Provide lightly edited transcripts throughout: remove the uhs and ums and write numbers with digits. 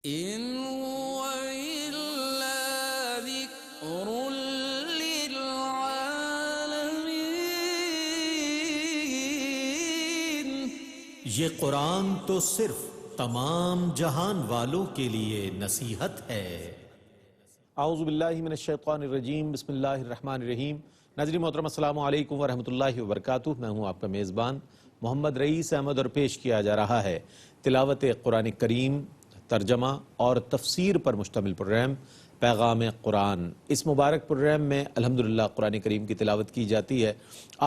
إن هو إلا ذكر للعالمين. یہ قرآن تو صرف تمام جہان والوں کے لیے نصیحت ہے۔ اعوذ باللہ من الشیطان الرجیم، بسم اللہ الرحمن الرحیم۔ ناظرین محترم السلام علیکم ورحمۃ اللہ وبرکاتہ۔ میں ہوں آپ کا میزبان محمد رئیس احمد، اور پیش کیا جا رہا ہے تلاوت قرآن کریم، ترجمہ اور تفسیر پر مشتمل پروگرام پیغام قرآن۔ اس مبارک پروگرام میں الحمدللہ قرآن کریم کی تلاوت کی جاتی ہے۔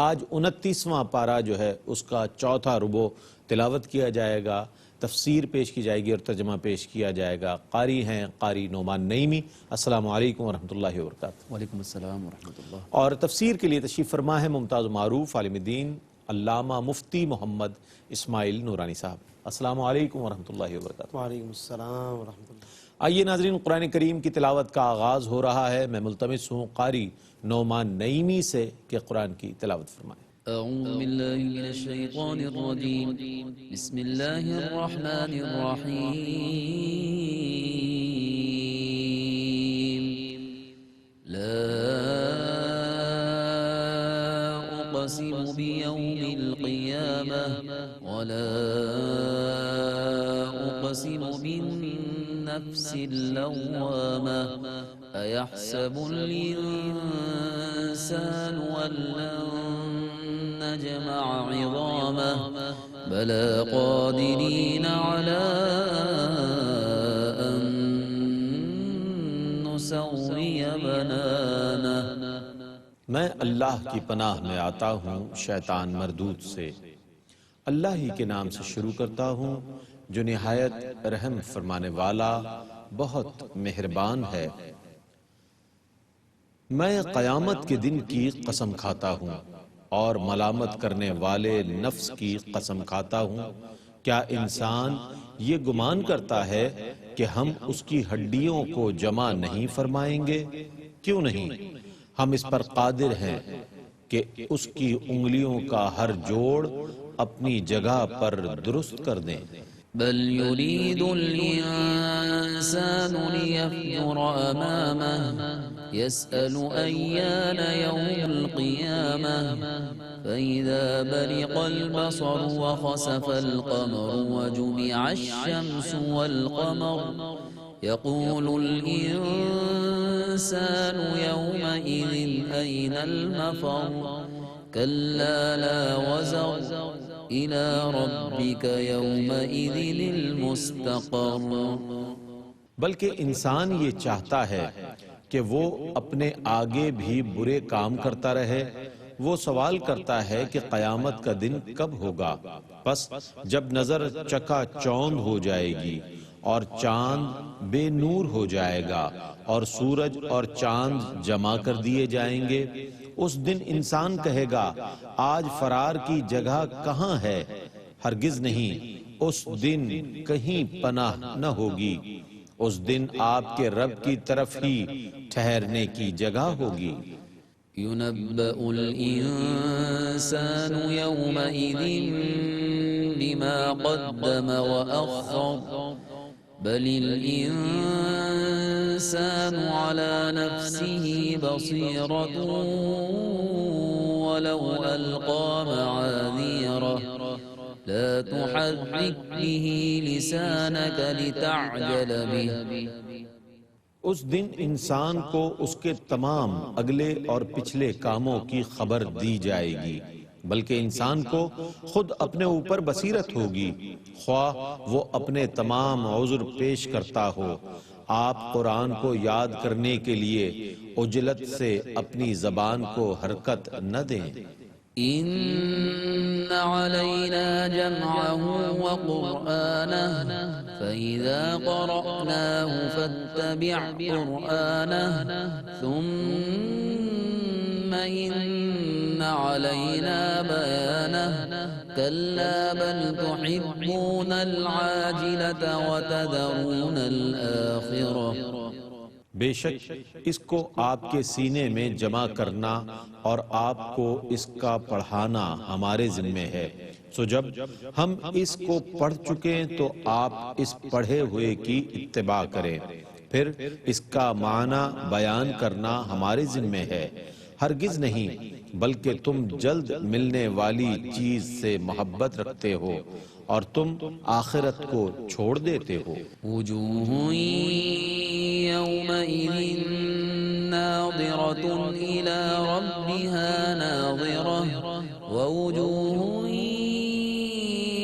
آج 29واں پارہ جو ہے اس کا چوتھا ربع تلاوت کیا جائے گا، تفسیر پیش کی جائے گی اور ترجمہ پیش کیا جائے گا۔ قاری ہیں قاری نعمان نعیمی۔ السلام علیکم ورحمۃ اللہ وبرکاتہ۔ وعلیکم السلام ورحمۃ اللہ۔ اور تفسیر کے لیے تشریف فرما ہے ممتاز معروف عالم دین علامہ مفتی محمد اسماعیل نورانی صاحب۔ السلام علیکم ورحمۃ اللہ وبرکاتہ۔ وعلیکم السلام ورحمۃ اللہ۔ آئیے ناظرین، قرآن کریم کی تلاوت کا آغاز ہو رہا ہے۔ میں ملتمس ہوں قاری نعمان نعیمی سے کہ قرآن کی تلاوت فرمائیں۔ اعوذ باللہ من الشیطان الرجیم، بسم اللہ الرحمن الرحیم۔ لا اقسم بیوم القیامہ ولا اقسم بالنفس اللوامہ ایحسب الانسان ان لن نجمع عظامه بلى قادرين على أن نسوي بنانه۔ میں اللہ کی پناہ میں آتا ہوں شیطان مردود سے۔ اللہ ہی کے نام سے شروع کرتا ہوں جو نہایت رحم فرمانے والا بہت مہربان ہے۔ میں قیامت کے دن کی قسم کھاتا ہوں اور ملامت کرنے والے نفس کی قسم کھاتا ہوں۔ کیا انسان یہ گمان کرتا ہے کہ ہم اس کی ہڈیوں کو جمع نہیں فرمائیں گے؟ کیوں نہیں؟ ہم اس پر قادر ہیں کہ اس کی انگلیوں کا ہر جوڑ اپنی جگہ پر درست کر دیں۔ بل يريد الإنسان ليفجر أمامه يسأل أيان يوم القيامة فإذا برق البصر وخسف القمر وجمع الشمس والقمر يقول الإنسان يومئذ أين المفر كلا لا وزر إلى ربك يومئذ المستقر۔ بلکہ انسان یہ چاہتا ہے کہ وہ اپنے آگے بھی برے کام کرتا رہے۔ وہ سوال کرتا ہے کہ قیامت کا دن کب ہوگا؟ پس جب نظر چکا چوند ہو جائے گی اور چاند بے نور ہو جائے گا اور سورج اور چاند جمع کر دیے جائیں گے، اس دن انسان کہے گا آج فرار کی جگہ کہاں ہے؟ ہرگز نہیں، اس دن کہیں پناہ نہ ہوگی۔ اس دن آپ کے رب کی طرف ہی ٹھہرنے کی جگہ ہوگی۔ ينبأ الإنسان يومئذ بما قدم وأخر بل الإنسان على نفسه بصيرة ولو ألقى معاذيره لا تحرك به لسانك لتعجل به۔ اس دن انسان کو اس کے تمام اگلے اور پچھلے کاموں کی خبر دی جائے گی، بلکہ انسان کو خود اپنے اوپر بصیرت ہوگی، خواہ وہ اپنے تمام عذر پیش کرتا ہو۔ آپ قرآن کو یاد کرنے کے لیے عجلت سے اپنی زبان کو حرکت نہ دیں۔ إن علينا جمعه وقرآنه فإذا قرأناه فاتبع قرآنه ثم إن علينا بيانه كلا بل تحبون العاجلة وتذرون الآخرة۔ بے شک اس کو آپ کے سینے میں جمع کرنا اور آپ کو اس کا پڑھانا ہمارے ذمے ہے، سو جب ہم اس کو پڑھ چکے تو آپ اس پڑھے ہوئے کی اتباع کریں، پھر اس کا معنی بیان کرنا ہمارے ذمہ ہے۔ ہرگز نہیں، بلکہ تم جلد ملنے والی چیز سے محبت رکھتے ہو اور تم آخرت کو چھوڑ دیتے ہو۔ وجوہ یومئذ ناظرة إلى ربها ناظرة ووجوه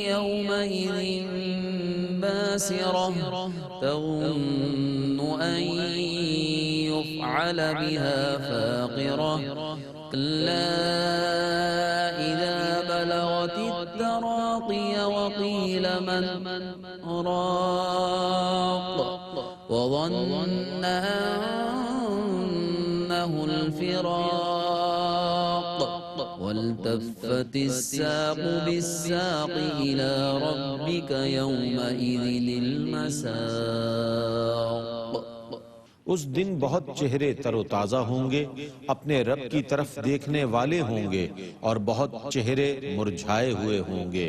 يومئذ باسرة تظن أن يفعل بها فاقرة كلا إذا بلغت التراقي وقيل من راق وظن أنه الفراق والتفت الساق بالساق إلى ربك يومئذ المساق۔ اس دن بہت چہرے تر و تازہ ہوں گے، اپنے رب کی طرف دیکھنے والے ہوں گے، اور بہت چہرے مرجھائے ہوئے ہوں گے۔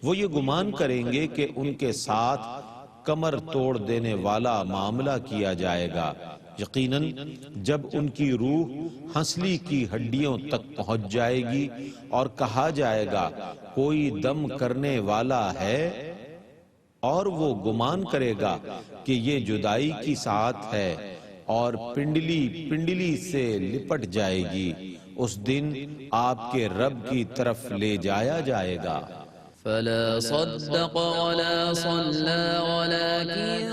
وہ یہ گمان کریں گے کہ ان کے ساتھ کمر توڑ دینے والا معاملہ کیا جائے گا۔ یقیناً جب ان کی روح ہنسلی کی ہڈیوں تک پہنچ جائے گی اور کہا جائے گا کوئی دم کرنے والا ہے، اور وہ گمان کرے گا کہ یہ جدائی کی ساعت ہے، اور پنڈلی سے لپٹ جائے گی۔ اس دن آپ کے رب کی طرف لے جایا جائے گا۔ فلا صدق ولا صلى ولكن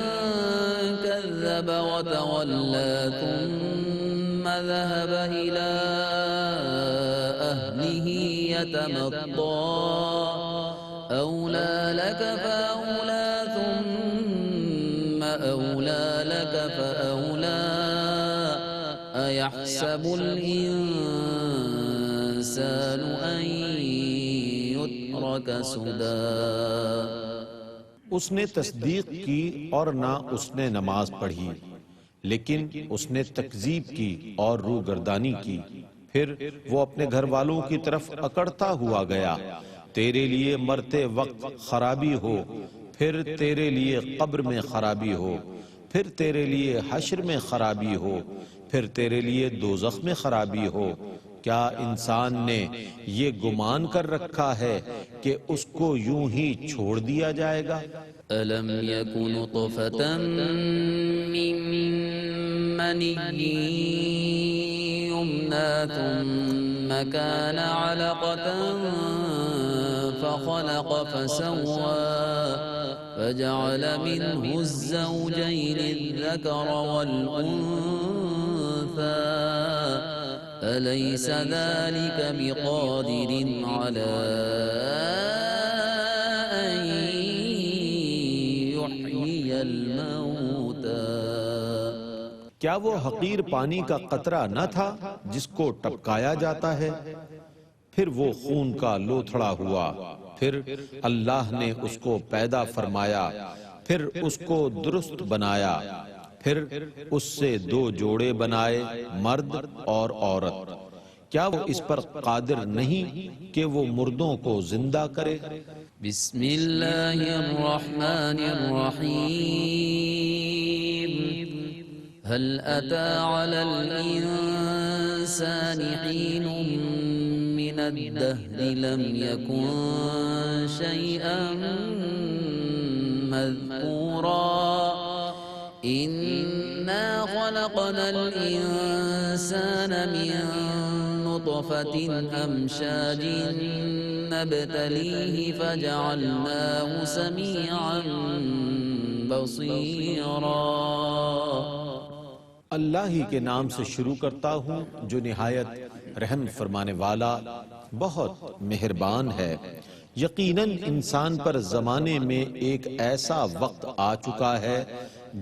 كذب وتولى ثم ذهب إلى أهله يتمطى أولى لك فأولى ثم أولى لك فأولى أيحسب الإنسان أن يترك سدى۔ اس نے تصدیق کی اور نہ اس نے نماز پڑھی، لیکن اس نے تکذیب کی اور روگردانی کی۔ پھر وہ اپنے گھر والوں کی طرف اکڑتا ہوا گیا۔ تیرے لیے مرتے وقت خرابی ہو، پھر تیرے لیے قبر میں خرابی ہو، پھر تیرے لیے حشر میں خرابی ہو، پھر تیرے لیے دوزخ میں خرابی ہو۔ کیا انسان نے یہ گمان کر رکھا ہے کہ اس کو یوں ہی چھوڑ دیا جائے گا؟ ألم يك نطفة من مني يمنى ثم كان علقة فخلق فسوى فجعل منه الزوجين الذكر والأنثى أليس ذلك بقادر على أن يحيي الموتى؟ کیا وہ حقیر پانی کا قطرہ نہ تھا جس کو ٹپکایا جاتا ہے، پھر وہ خون کا لوتھڑا ہوا، پھر اللہ نے اس کو پیدا فرمایا، پھر اس کو درست بنایا، پھر اس سے دو جوڑے بنائے، مرد اور عورت۔ کیا وہ اس پر قادر نہیں کہ وہ مردوں کو زندہ کرے؟ بسم اللہ الرحمن الرحیم هل أتى على الإنسان حين من الدهر لم يكن شيئا مذكورا إنا خلقنا الإنسان من نطفة أمشاج نبتليه فجعلناه سميعا بصيرا۔ اللہ ہی کے نام سے شروع کرتا ہوں جو نہایت رحم فرمانے والا بہت مہربان ہے۔ یقیناً انسان پر زمانے میں ایک ایسا وقت آ چکا ہے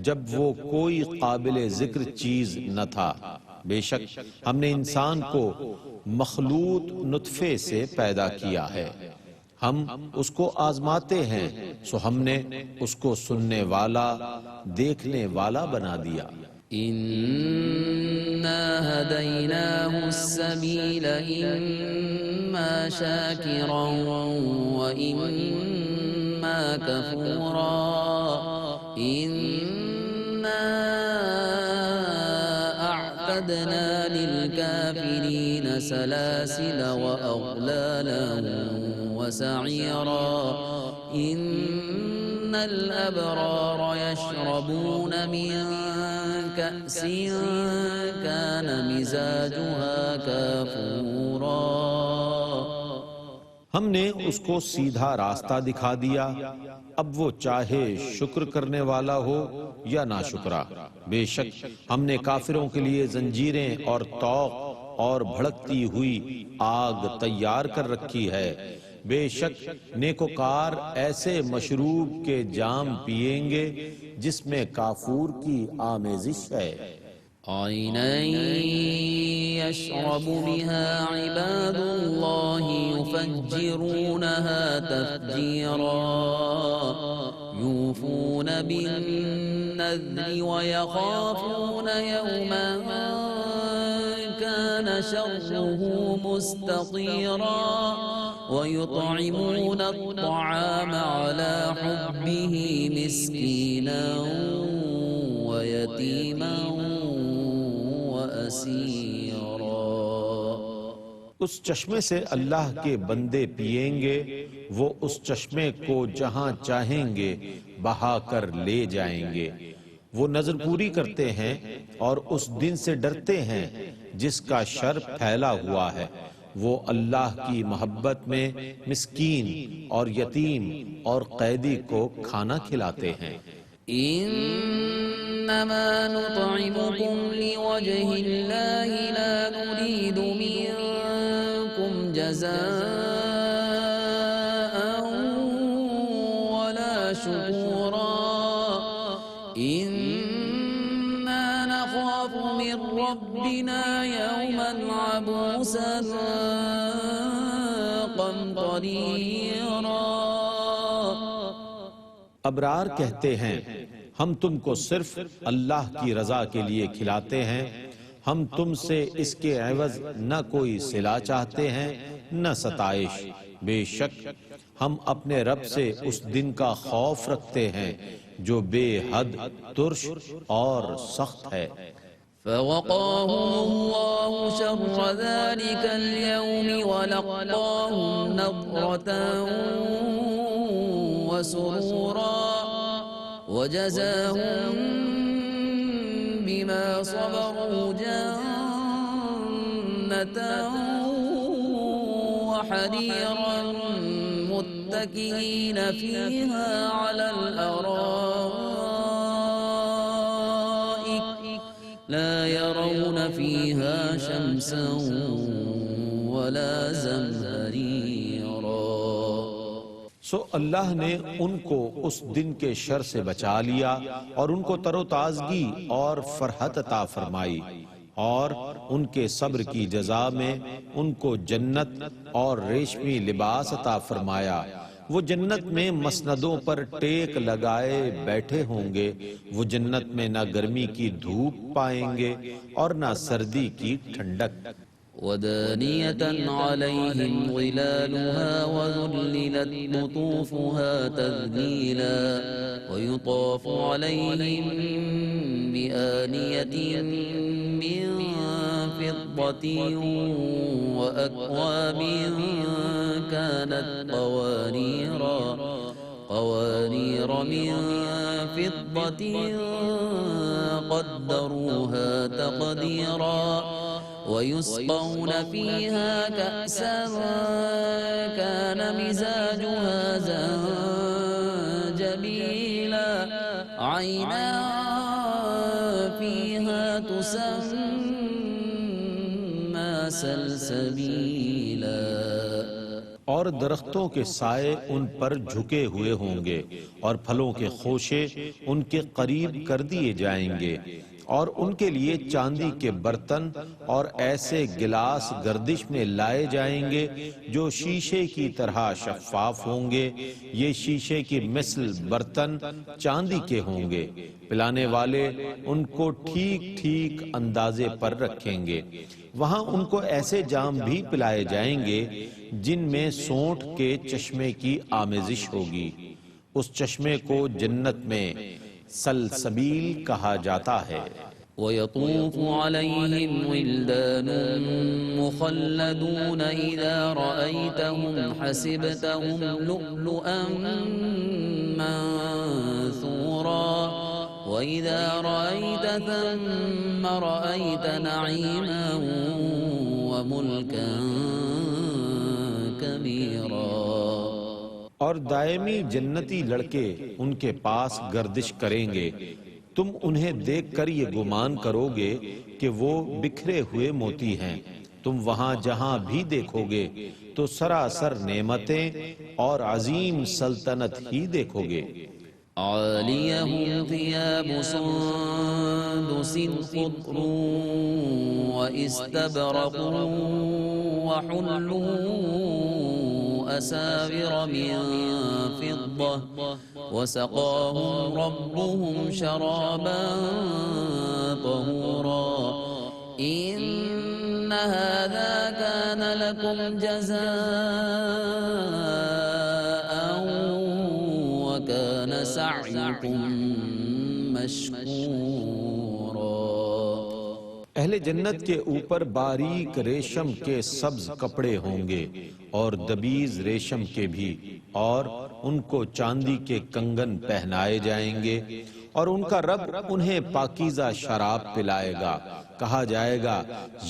جب وہ کوئی قابل ذکر چیز نہ تھا۔ بے شک ہم نے انسان کو مخلوط نطفے سے پیدا کیا ہے، ہم اس کو آزماتے ہیں، سو ہم نے اس کو سننے والا دیکھنے والا بنا دیا۔ إنا هديناه السبيل إما إما شاكرا وإما كفورا إنا أعتدنا للكافرين سلاسل وأغلالا وسعيرا إن الأبرار يشربون من كأس كان مزاجها كافورا ہم نے اس کو سیدھا راستہ دکھا دیا، اب وہ چاہے شکر کرنے والا ہو یا ناشکرا۔ بے شک ہم نے کافروں کے لیے زنجیریں اور طوق اور بھڑکتی ہوئی آگ تیار کر رکھی ہے۔ بے شک نیکوکار ایسے مشروب کے جام پیئیں گے جس میں کافور کی آمیزش ہے۔ عينا يشرب بها عباد الله يفجرونها تفجيرا يوفون بالنذر ويخافون يوما كان شره مستطيرا ويطعمون الطعام على حبه مسكينا ويتيما اس چشمے سے اللہ کے بندے پیئیں گے، وہ اس چشمے کو جہاں چاہیں گے بہا کر لے جائیں گے۔ وہ نظر پوری کرتے ہیں اور اس دن سے ڈرتے ہیں جس کا شر پھیلا ہوا ہے۔ وہ اللہ کی محبت میں مسکین اور یتیم اور قیدی کو کھانا کھلاتے ہیں۔ إنما نطعمكم لوجه الله لا نريد منكم جزاء ولا شكورا إنا نخاف من ربنا يوما عبوسا قمطريرا ابرار کہتے ہیں ہم تم کو صرف اللہ کی رضا کے لیے کھلاتے ہیں، ہم تم سے اس کے عوض نہ کوئی صلہ چاہتے ہیں نہ ستائش۔ بے شک ہم اپنے رب سے اس دن کا خوف رکھتے ہیں جو بے حد ترش اور سخت ہے۔ فوقاهم الله شر ذلك اليوم ولقاهم نضرة وسرورا وجزاهم بما صبروا جنة وحريرا متكئين فيها على الأرائك لا يرون فيها شمسا ولا زمهريرا۔ سو اللہ نے ان کو اس دن کے شر سے بچا لیا اور ان کو تر و تازگی اور فرحت عطا فرمائی، اور ان کے صبر کی جزا میں ان کو جنت اور ریشمی لباس عطا فرمایا۔ وہ جنت میں مسندوں پر ٹیک لگائے بیٹھے ہوں گے، وہ جنت میں نہ گرمی کی دھوپ پائیں گے اور نہ سردی کی ٹھنڈک۔ ودانية عليهم ظلالها وذللت قطوفها تذليلا ويطاف عليهم بآنية من فضة وأكواب كانت قوانير من فضة قدروها تقديرا ويسقون فيها كأسا كان مزاجها زنجبيلا عينا فيها تسمى سلسبيلا۔ اور درختوں کے سائے ان پر جھکے ہوئے ہوں گے اور پھلوں کے خوشے ان کے قریب کر دیے جائیں گے۔ اور ان کے لیے چاندی کے برتن اور ایسے گلاس گردش میں لائے جائیں گے جو شیشے کی طرح شفاف ہوں گے۔ یہ شیشے کی مثل برتن چاندی کے ہوں گے۔ پلانے والے ان کو ٹھیک ٹھیک اندازے پر رکھیں گے۔ وہاں ان کو ایسے جام بھی پلائے جائیں گے جن میں سونٹ کے چشمے کی آمیزش ہوگی۔ اس چشمے کو جنت میں سلسبیل کہا جاتا ہے۔ ويطوف عليهم ولدان مخلدون إذا رأيتهم حسبتهم لؤلؤا منثورا وإذا رأيت ثم رأيت نعيما وملكا كبيرا۔ اور دائمی جنتی لڑکے ان کے پاس گردش کریں گے، تم انہیں دیکھ کر یہ گمان کرو گے کہ وہ بکھرے ہوئے موتی ہیں۔ تم وہاں جہاں بھی دیکھو گے تو سراسر نعمتیں اور عظیم سلطنت ہی دیکھو گے۔ عاليهم ثياب سندس خضر واستبرق وحلوا أساور من فضة وسقاهم ربهم شرابا طهورا إن هذا كان لكم جزاء وكان سعيكم مشكورا۔ اہل جنت کے اوپر باریک ریشم کے سبز کپڑے ہوں گے اور دبیز ریشم کے بھی، اور ان کو چاندی کے کنگن پہنائے جائیں گے، اور ان کا رب انہیں پاکیزہ شراب پلائے گا۔ کہا جائے گا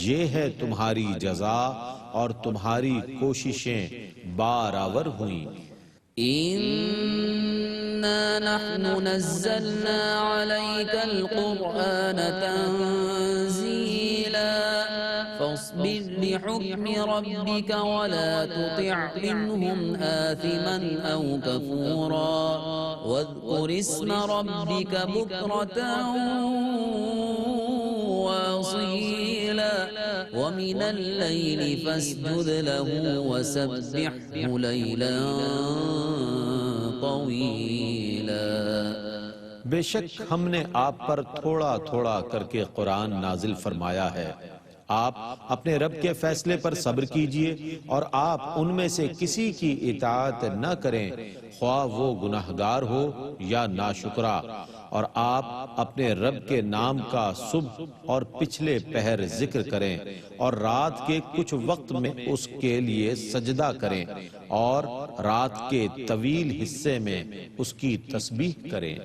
یہ ہے تمہاری جزا اور تمہاری کوششیں برابر ہوئیں۔ إنا نحن نزلنا عليك القرآن تنزيلا فاصبر لحكم ربك ولا تطع منهم آثما أو كفورا واذكر اسم ربك بكرة وأصيلا ومن الليل فاسجد له وسبحه ليلا طويلا۔ بے شک ہم نے آپ پر تھوڑا تھوڑا کر کے قرآن نازل فرمایا ہے۔ آپ اپنے رب کے فیصلے پر صبر کیجئے اور آپ ان میں سے کسی کی اطاعت نہ کریں، خواہ وہ گناہگار ہو یا ناشکرا، اور آپ اپنے رب کے نام کا صبح اور پچھلے پہر ذکر کریں، اور رات کے کچھ وقت میں اس کے لیے سجدہ کریں، اور رات کے طویل حصے میں اس کی تسبیح کریں۔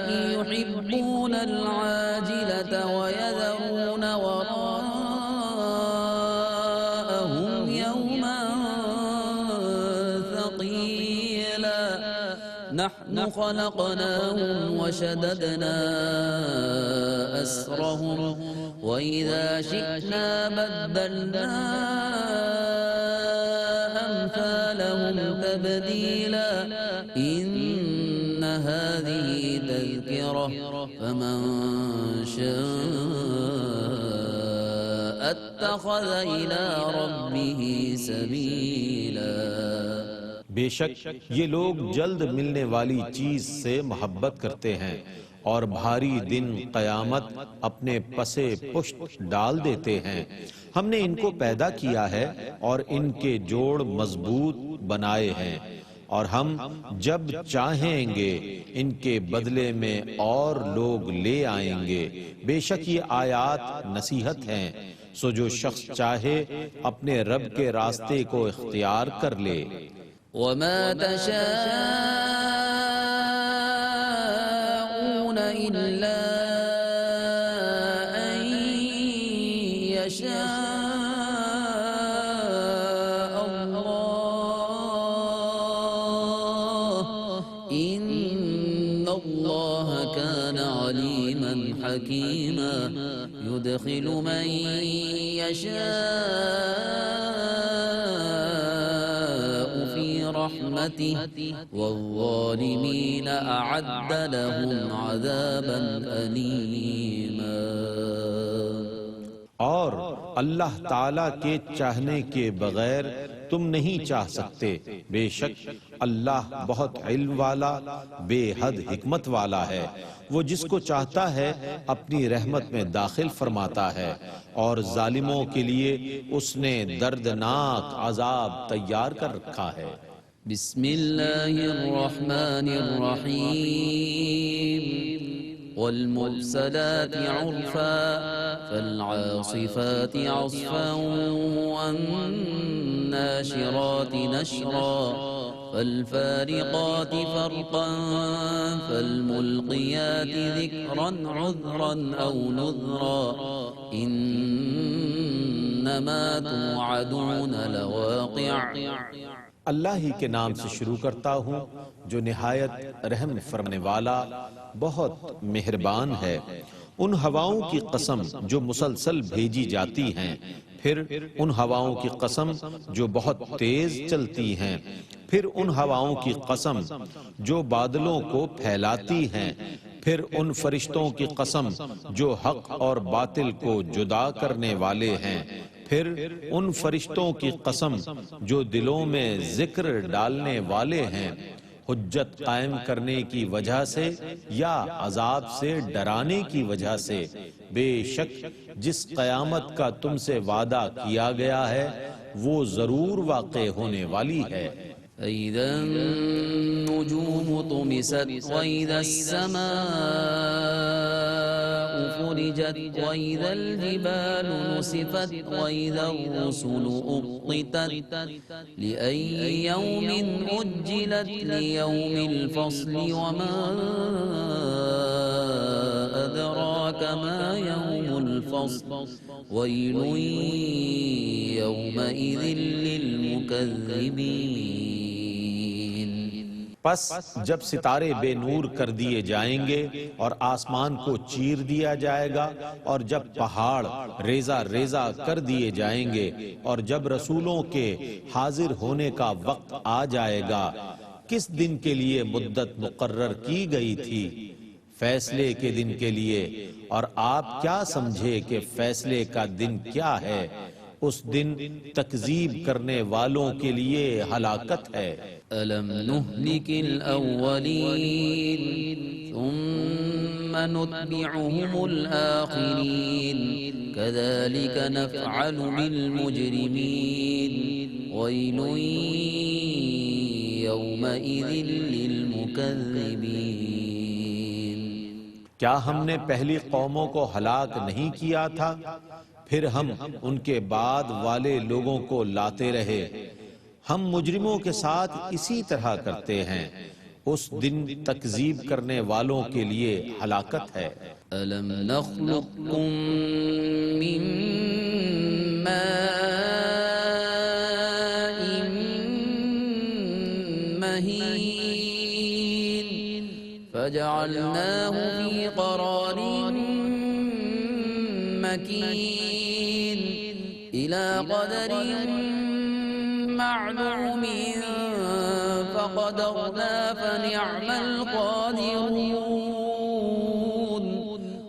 يحبون العاجلة ويذرون وراءهم يوما ثقيلا نحن خلقناهم وشددنا أسرهم وإذا شئنا بدلنا أمثالهم تبديلا إن هذه تذكرة فمن شاء اتخذ إلى ربه سبيلا۔ بے شک یہ لوگ جلد ملنے والی چیز سے محبت کرتے ہیں اور بھاری دن قیامت اپنے پسے پشت ڈال دیتے ہیں۔ ہم نے ان کو پیدا کیا ہے اور ان کے جوڑ مضبوط بنائے ہیں، اور ہم جب چاہیں گے ان کے بدلے میں اور لوگ لے آئیں گے۔ بے شک یہ آیات نصیحت ہیں، سو جو شخص چاہے اپنے رب کے راستے کو اختیار کر لے۔ وما تشاءون إلا أن يشاء الله إن الله كان عليما حكيما يدخل من يشاء رحمته والظالمين أعد لهم عذابا أليما۔ اور اللہ تعالی کے چاہنے کے بغیر تم نہیں چاہ سکتے، بے شک اللہ بہت علم والا، بے حد حکمت والا ہے۔ وہ جس کو چاہتا ہے اپنی رحمت میں داخل فرماتا ہے، اور ظالموں کے لیے اس نے دردناک عذاب تیار کر رکھا ہے۔ بسم اللہ الرحمن الرحیم والمرسلات عرفا فالعاصفات عصفا والناشرات نشرا فالفارقات فرقا فالملقيات ذكرا عذرا أو نذرا إنما توعدون لواقع۔ اللہ ہی کے نام سے شروع کرتا ہوں جو نہایت رحم فرمانے والا بہت مہربان ہے۔ ان ہواؤں کی قسم جو مسلسل بھیجی جاتی ہیں، پھر ان ہواؤں کی قسم جو بہت تیز چلتی ہیں، پھر ان ہواؤں کی قسم جو بادلوں کو پھیلاتی ہیں، پھر ان فرشتوں کی قسم جو حق اور باطل کو جدا کرنے والے ہیں، پھر ان فرشتوں کی قسم جو دلوں میں ذکر ڈالنے والے ہیں، حجت قائم کرنے کی وجہ سے یا عذاب سے ڈرانے کی وجہ سے۔ بے شک جس قیامت کا تم سے وعدہ کیا گیا ہے وہ ضرور واقع ہونے والی ہے۔ فَإِذَا النُّجُومُ طُمِسَتْ وَإِذَا السَّمَاءُ فُرِجَتْ وَإِذَا الْجِبَالُ نُسِفَتْ وَإِذَا الرُّسُلُ أُقِّتَتْ لِأَيِّ يَوْمٍ أُجِّلَتْ لِيَوْمِ الْفَصْلِ وَمَا أَدْرَاكَ مَا يَوْمُ الْفَصْلِ وَيْلٌ يَوْمَئِذٍ لِّلْمُكَذِّبِينَ۔ پس جب ستارے بے نور کر دیے جائیں گے اور آسمان کو چیر دیا جائے گا، اور جب پہاڑ ریزہ ریزہ کر دیے جائیں گے، اور جب رسولوں کے حاضر ہونے کا وقت آ جائے گا، کس دن کے لیے مدت مقرر کی گئی تھی؟ فیصلے کے دن کے لیے۔ اور آپ کیا سمجھے کہ فیصلے کا دن کیا ہے؟ اس دن تکذیب کرنے والوں کے لیے ہلاکت ہے۔ أَلَمْ نُهْلِكِ الْأَوَّلِينَ ثُمَّ نُتْبِعُهُمُ الْآخِرِينَ كَذَلِكَ نَفْعَلُ بِالْمُجْرِمِينَ وَيْلٌ يَوْمَئِذٍ لِّلْمُكَذِّبِينَ۔ کیا ہم نے پہلی قوموں کو ہلاک نہیں کیا تھا؟ پھر ہم ان کے بعد والے لوگوں کو لاتے رہے۔ ہم مجرموں کے ساتھ اسی طرح کرتے ہیں۔ اس دن تکذیب کرنے والوں کے لیے ہلاکت ہے۔ أَلَمْ نَخْلُقكُّم مِّن مَّاءٍ مَّهِينٍ فَجَعَلْنَاهُ فِي قَرَارٍ مَّكِينٍ إِلَى قَدَرٍ معلوم فقدرنا فنعم القادرون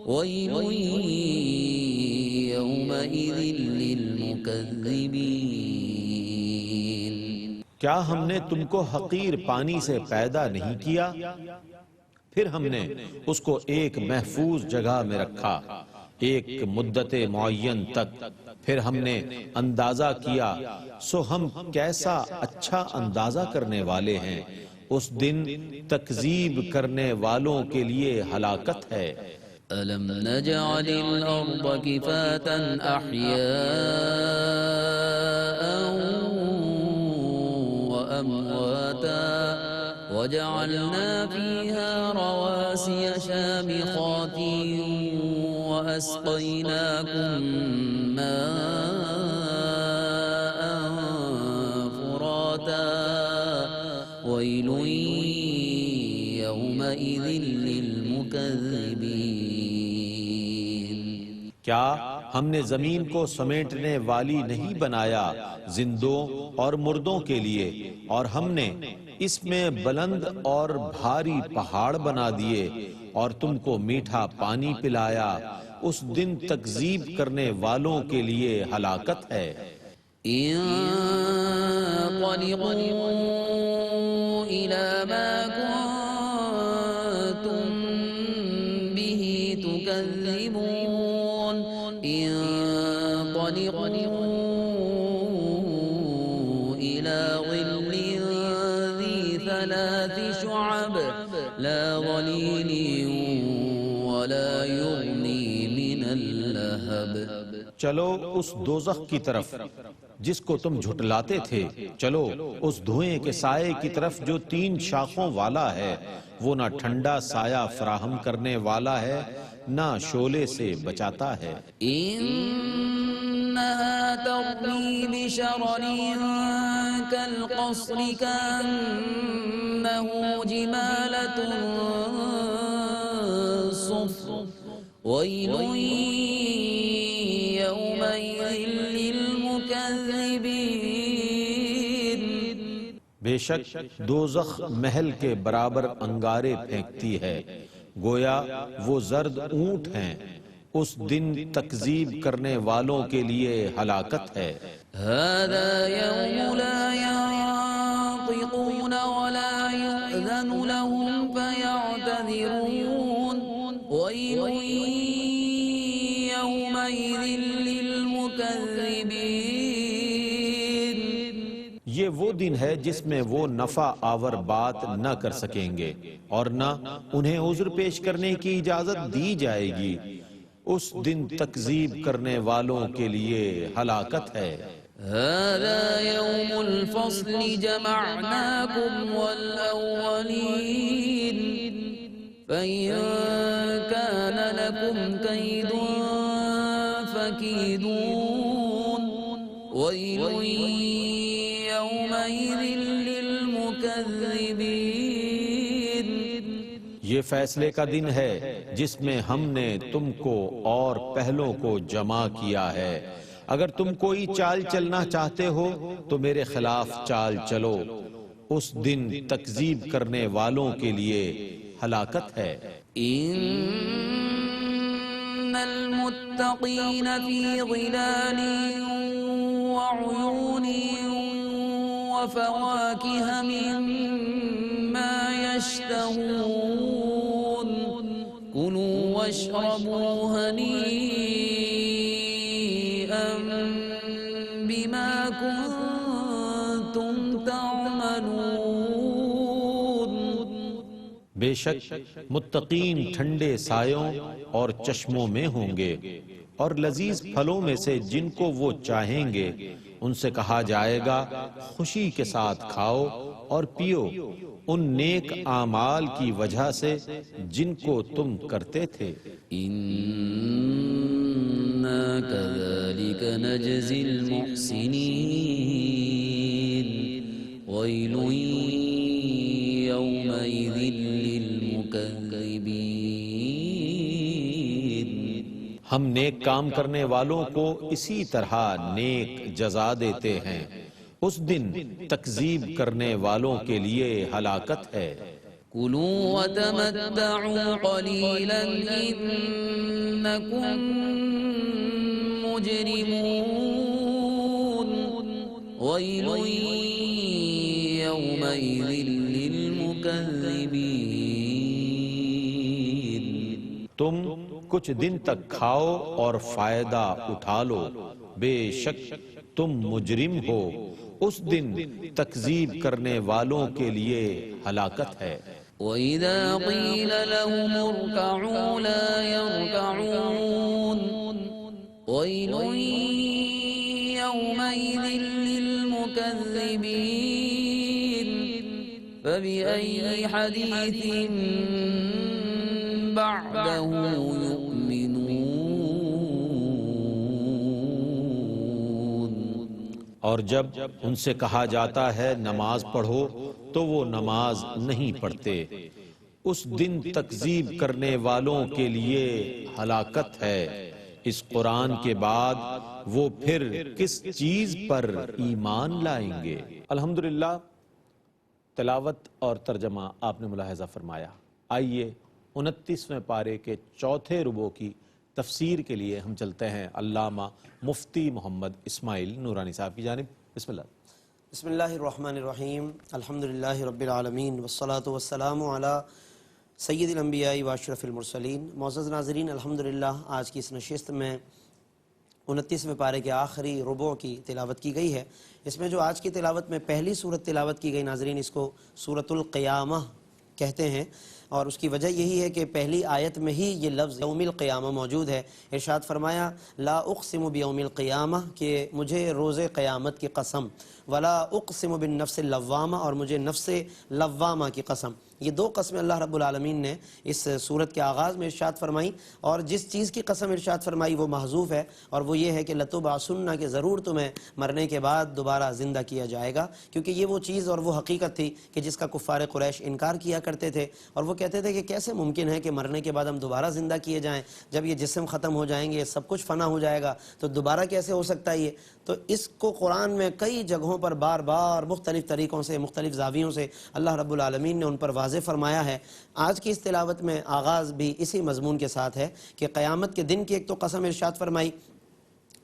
ويل يومئذ للمكذبين۔ کیا ہم نے تم کو حقیر پانی سے پیدا نہیں کیا؟ پھر ہم نے اس کو ایک محفوظ جگہ میں رکھا ایک مدت معین تک، پھر ہم نے اندازہ کیا، سو ہم کیسا اچھا اندازہ کرنے والے ہیں۔ اس دن تکذیب کرنے والوں کے لیے ہلاکت ہے۔ أَلَمْ نَجْعَلِ الْأَرْضَ كِفَاتًا أَحْيَاءً وَأَمْوَاتًا وَجَعَلْنَا فِيهَا رَوَاسِيَ شَامِخَاتٍ وَأَسْقَيْنَاكُم مَّاءً فُرَاتًا وَيْلٌ يَوْمَئِذٍ لِّلْمُكَذِّبِينَ۔ کیا ہم نے زمین کو سمیٹنے والی نہیں بنایا زندوں اور مردوں کے لیے، اور ہم نے اس میں بلند اور بھاری پہاڑ بنا دیے اور تم کو میٹھا پانی پلایا، اس دن تکذیب کرنے والوں کے لیے ہلاکت ہے۔ انقلبوا إلى ما كنتم به تكذبون انطلقوا إلى ظل ذي 3 شعب لا ظليل ولا يغني من اللهب۔ چلو اس دوزخ کی طرف جس کو تم جھٹلاتے تھے، چلو اس دھوئیں کے سائے کی طرف جو 3 شاخوں والا ہے، وہ نہ ٹھنڈا سایہ فراہم کرنے والا ہے نہ شعلے سے بچاتا ہے۔ إنها ترمي بشرر كالقصر كأنه جمالة صفر ويل يومئذ للمكذبين۔ بے شک دوزخ محل کے برابر انگارے پھینکتی ہے، گویا وہ زرد اونٹ ہیں، اس دن تکذیب کرنے والوں کے لیے ہلاکت ہے۔ هذا يوم لا ينطقون ولا يؤذن لهم فيعتذرون ويل يومئذ للمكذبين۔ یہ وہ دن ہے جس میں وہ نفع آور بات نہ کر سکیں گے اور نہ انہیں عذر پیش کرنے کی اجازت دی جائے گی، اس دن تکذیب کرنے والوں کے لیے ہلاکت ہے۔ هذا يوم الفصل جمعناكم والأولين فإن كان لكم كيد فكيدون ويل يومئذ للمكذبين۔ یہ فیصلے کا دن ہے جس میں ہم نے تم کو اور پہلوں کو جمع کیا ہے، اگر تم کوئی چال چلنا چاہتے ہو تو میرے خلاف چال چلو، اس دن تکذیب کرنے والوں کے لیے ہلاکت ہے۔ إن المتقين في ظلال وعيون وفواكه مما يشتهون كلوا واشربوا هنيئا بما كنتم تعملون۔ بے شک متقین ٹھنڈے سایوں اور چشموں میں ہوں گے، اور لذیذ پھلوں میں سے جن کو وہ چاہیں گے، ان سے کہا جائے گا خوشی کے ساتھ کھاؤ اور پیو ان نیک اعمال کی وجہ سے جن کو تم کرتے تھے۔ إنا كذلك نجزي المحسنين ويل يومئذ للمكذبين۔ ہم نیک کام کرنے والوں کو اسی طرح نیک جزا دیتے ہیں، اس دن تکذیب کرنے والوں کے لیے ہلاکت ہے۔ كلوا وتمتعوا قليلا إنكم مجرمون ويل يومئذ للمكذبين۔ تم کچھ دن تک کھاؤ اور فائدہ اٹھا لو، بے شک تم مجرم ہو، اس دن تکذیب کرنے والوں کے لیے ہلاکت ہے۔ وَإِذَا قِيلَ لَهُمُ ارْكَعُوا لَا يَرْكَعُونَ وَيْلٌ يَوْمَئِذٍ لِّلْمُكَذِّبِينَ فَبِأَيِّ حَدِيثٍ بَعْدَهُ يُؤْمِنُونَ۔ اور جب ان سے کہا جاتا ہے نماز پڑھو تو وہ نماز نہیں پڑھتے، اس دن تکذیب کرنے والوں کے لیے ہلاکت ہے۔ اس قرآن کے بعد وہ پھر کس چیز پر ایمان لائیں گے؟ الحمدللہ تلاوت اور ترجمہ آپ نے ملاحظہ فرمایا۔ آئیے 29ویں پارے کے چوتھے ربع کی تفسیر کے لیے ہم چلتے ہیں علامہ مفتی محمد اسماعیل نورانی صاحب کی جانب۔ بسم اللہ۔ بسم اللہ الرحمن الرحیم، الحمدللہ رب العالمین والصلاة والسلام علی سید الانبیاء و اشرف المرسلین۔ معزز ناظرین، الحمدللہ آج کی اس نشست میں 29ویں پارے کے آخری ربع کی تلاوت کی گئی ہے۔ اس میں جو آج کی تلاوت میں پہلی سورت تلاوت کی گئی ناظرین، اس کو سورۃ القیامہ کہتے ہیں، اور اس کی وجہ یہی ہے کہ پہلی آیت میں ہی یہ لفظ یوم القیامہ موجود ہے۔ ارشاد فرمایا لا اقسم بیوم القیامہ، کہ مجھے روز قیامت کی قسم، ولا اقسم بالنفس اللوامہ، اور مجھے نفس لوامہ کی قسم۔ یہ دو قسمیں اللہ رب العالمین نے اس صورت کے آغاز میں ارشاد فرمائی، اور جس چیز کی قسم ارشاد فرمائی وہ محذوف ہے، اور وہ یہ ہے کہ لتبعثن، کہ ضرور تمہیں مرنے کے بعد دوبارہ زندہ کیا جائے گا، کیونکہ یہ وہ چیز اور وہ حقیقت تھی کہ جس کا کفار قریش انکار کیا کرتے تھے، اور وہ کہتے تھے کہ کیسے ممکن ہے کہ مرنے کے بعد ہم دوبارہ زندہ کیے جائیں؟ جب یہ جسم ختم ہو جائیں گے، سب کچھ فنا ہو جائے گا، تو دوبارہ کیسے ہو سکتا ہے یہ؟ تو اس کو قرآن میں کئی جگہوں پر بار بار مختلف طریقوں سے، مختلف زاویوں سے اللہ رب العالمین نے ان پر واضح فرمایا ہے۔ آج کی اس تلاوت میں آغاز بھی اسی مضمون کے ساتھ ہے کہ قیامت کے دن کی ایک تو قسم ارشاد فرمائی،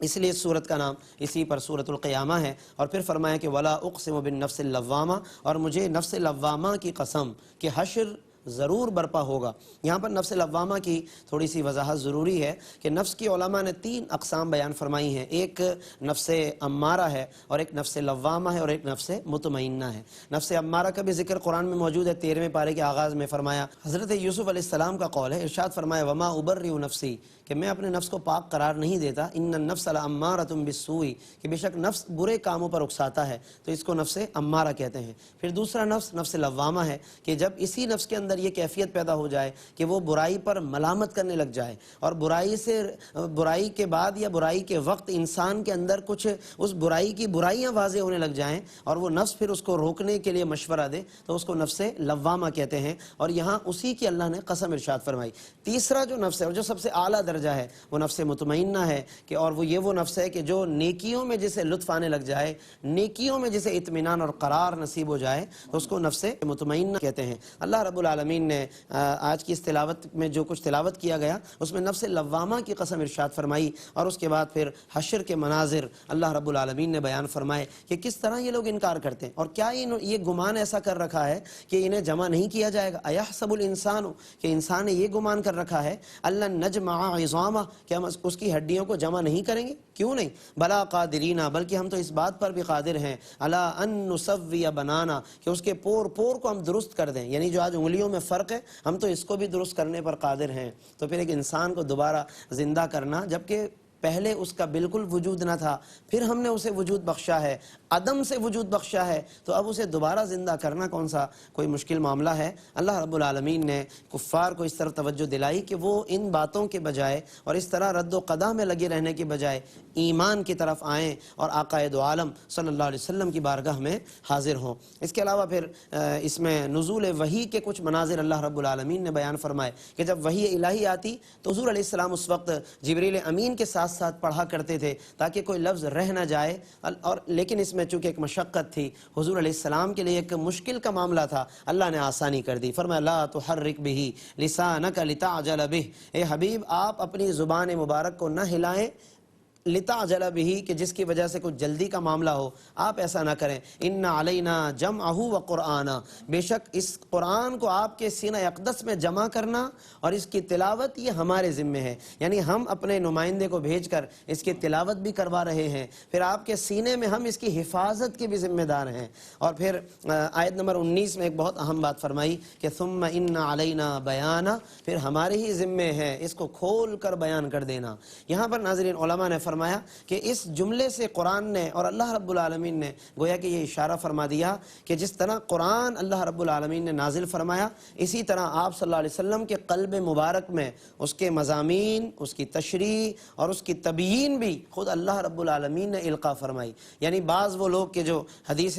اس لیے اس سورت کا نام اسی پر سورۃ القیامہ ہے، اور پھر فرمایا کہ ولا اقسم بالنفس اللوامہ، اور مجھے نفس لوامہ کی قسم کہ حشر ضرور برپا ہوگا۔ یہاں پر نفس لوامہ کی تھوڑی سی وضاحت ضروری ہے کہ نفس کی علماء نے 3 اقسام بیان فرمائی ہیں، ایک نفس امارہ ہے، اور ایک نفس لوامہ ہے، اور ایک نفس مطمئنہ ہے۔ نفس امارہ کا بھی ذکر قرآن میں موجود ہے، 13ویں پارے کے آغاز میں فرمایا۔ حضرت یوسف علیہ السلام کا قول ہے، ارشاد فرمایا وما ابرئ نفسی، کہ میں اپنے نفس کو پاک قرار نہیں دیتا، ان النفس لامارۃ بالسوء، کہ بے شک نفس برے کاموں پر اکساتا ہے، تو اس کو نفس امارہ کہتے ہیں۔ پھر دوسرا نفس نفس لوامہ ہے، کہ جب اسی نفس کے اندر یہ کیفیت پیدا ہو جائے کہ وہ برائی پر ملامت کرنے لگ جائے، اور برائی کے بعد یا برائی کے وقت انسان کے اندر کچھ اس برائی کی برائیاں واضح ہونے لگ جائیں، اور وہ نفس پھر اس کو روکنے کے لیے مشورہ دے، تو اس کو نفس لوامہ کہتے ہیں، اور یہاں اسی کی اللہ نے قسم ارشاد فرمائی۔ تیسرا جو نفس ہے، اور جو سب سے اعلیٰ درجہ ہے، وہ نفس مطمئنہ ہے، کہ اور وہ نفس ہے کہ جو نیکیوں میں جسے لطف آنے لگ جائے، نیکیوں میں جسے اطمینان اور قرار نصیب ہو جائے، تو اس کو نفس مطمئنہ کہتے ہیں۔ اللہ رب العالمین نے آج کی اس تلاوت میں جو کچھ تلاوت کیا گیا، اس میں نفس لوامہ کی قسم ارشاد فرمائی، اور اس کے بعد پھر حشر کے مناظر اللہ رب العالمین نے بیان فرمائے کہ کس طرح یہ لوگ انکار کرتے ہیں، اور کیا یہ گمان ایسا کر رکھا ہے کہ انہیں جمع نہیں کیا جائے گا۔ ایحسب الانسان، کہ انسان نے یہ گمان کر رکھا ہے اللہ نجمع عظامہ، کہ ہم اس کی ہڈیوں کو جمع نہیں کریں گے، کیوں نہیں؟ بلا قادرین، بلکہ ہم تو اس بات پر بھی قادر ہیں، الا ان نسوی بنانا، کہ اس کے پور کو ہم درست کر دیں، یعنی جو آج انگلیوں میں فرق ہے، ہم تو اس کو بھی درست کرنے پر قادر ہیں۔ تو پھر ایک انسان کو دوبارہ زندہ کرنا، جبکہ پہلے اس کا بالکل وجود نہ تھا، پھر ہم نے اسے وجود بخشا ہے، عدم سے وجود بخشا ہے، تو اب اسے دوبارہ زندہ کرنا کون سا کوئی مشکل معاملہ ہے؟ اللہ رب العالمین نے کفار کو اس طرف توجہ دلائی کہ وہ ان باتوں کے بجائے اور اس طرح رد و قدا میں لگے رہنے کے بجائے ایمان کی طرف آئیں اور آقا دو عالم صلی اللہ علیہ وسلم کی بارگاہ میں حاضر ہوں۔ اس کے علاوہ پھر اس میں نزول وحی کے کچھ مناظر اللہ رب العالمین نے بیان فرمائے کہ جب وحی الہی آتی تو حضور علیہ السلام اس وقت جبریل امین کے ساتھ پڑھا کرتے تھے تاکہ کوئی لفظ رہ نہ جائے، اور لیکن اس میں چونکہ ایک مشقت تھی، حضور علیہ السلام کے لیے ایک مشکل کا معاملہ تھا، اللہ نے آسانی کر دی۔ فرمایا لا تحرک بہ لسانک لتعجل بہ، اے حبیب آپ اپنی زبان مبارک کو نہ ہلائیں، لتعجل بہ، کہ جس کی وجہ سے کچھ جلدی کا معاملہ ہو، آپ ایسا نہ کریں۔ ان علینا جمعہ وقرآنہ، بے شک اس قرآن کو آپ کے سینہ اقدس میں جمع کرنا اور اس کی تلاوت یہ ہمارے ذمہ ہے، یعنی ہم اپنے نمائندے کو بھیج کر اس کی تلاوت بھی کروا رہے ہیں، پھر آپ کے سینے میں ہم اس کی حفاظت کے بھی ذمہ دار ہیں۔ اور پھر آیت نمبر 19 میں ایک بہت اہم بات فرمائی کہ ثم ان علینا بیانہ، پھر ہمارے ہی ذمہ ہے اس کو کھول کر بیان کر دینا۔ یہاں پر ناظرین علماء نے فرمایا فرمایا کہ اس جملے سے قرآن نے اور اللہ رب العالمین نے گویا کہ یہ اشارہ فرما دیا کہ جس طرح قرآن اللہ رب العالمین نے نازل فرمایا، اسی طرح آپ صلی اللہ علیہ وسلم کے قلب مبارک میں اس کے مضامین، اس کی تشریح اور اس کی تبیین بھی خود اللہ رب العالمین نے القا فرمائی۔ یعنی بعض وہ لوگ کہ جو حدیث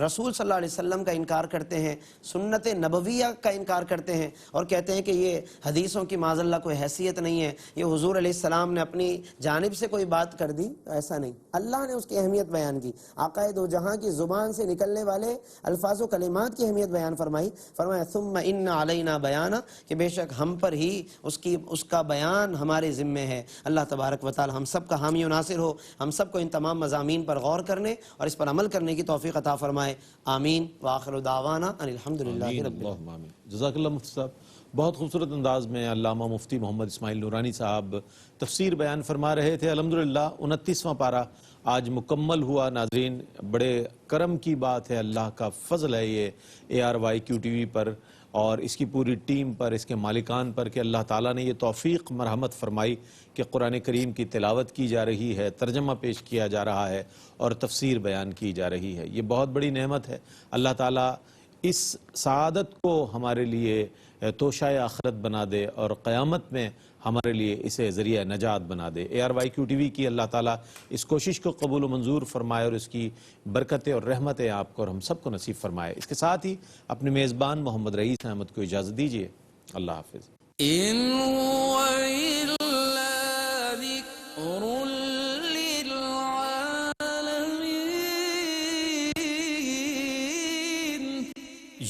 رسول صلی اللہ علیہ وسلم کا انکار کرتے ہیں، سنت نبویہ کا انکار کرتے ہیں اور کہتے ہیں کہ یہ حدیثوں کی معاذ اللہ کوئی حیثیت نہیں ہے، یہ حضور علیہ السلام نے اپنی جانب سے کوئی بات کر دی، ایسا نہیں، اللہ نے اس کی اہمیت بیان کی، آقا دو جہاں کی زبان سے نکلنے والے الفاظ و کلمات کی اہمیت بیان فرمائی۔ فرمایا ثم ان علینا بیانا، کہ بے شک ہم پر ہی اس کا بیان ہمارے ذمے ہے۔ اللہ تبارک و تعالی ہم سب کا حامی و ناصر ہو، ہم سب کو ان تمام مضامین پر غور کرنے اور اس پر عمل کرنے کی توفیق عطا فرمائے، آمین وآخر دعوانا ان الحمدللہ رب العالمین۔ اللہم آمین۔ جزاک اللہ مفتی صاحب، بہت خوبصورت انداز میں علامہ مفتی محمد اسماعیل نورانی صاحب تفسیر بیان فرما رہے تھے۔ الحمدللہ 29واں پارہ آج مکمل ہوا۔ ناظرین، بڑے کرم کی بات ہے، اللہ کا فضل ہے یہ ARYQ پر اور اس کی پوری ٹیم پر، اس کے مالکان پر، کہ اللہ تعالیٰ نے یہ توفیق مرحمت فرمائی کہ قرآن کریم کی تلاوت کی جا رہی ہے، ترجمہ پیش کیا جا رہا ہے اور تفسیر بیان کی جا رہی ہے۔ یہ بہت بڑی نعمت ہے۔ اللہ تعالیٰ اس سعادت کو ہمارے لیے توشہ آخرت بنا دے اور قیامت میں ہمارے لیے اسے ذریعہ نجات بنا دے۔ ARYQ کی اللہ تعالیٰ اس کوشش کو قبول و منظور فرمائے اور اس کی برکتیں اور رحمتیں آپ کو اور ہم سب کو نصیب فرمائے۔ اس کے ساتھ ہی اپنے میزبان محمد رئیس احمد کو اجازت دیجیے۔ اللہ حافظ۔ إن هو إلا ذكر للعالمين۔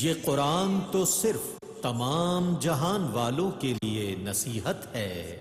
یہ قرآن تو صرف تمام جہان والوں کے لیے نصیحت ہے۔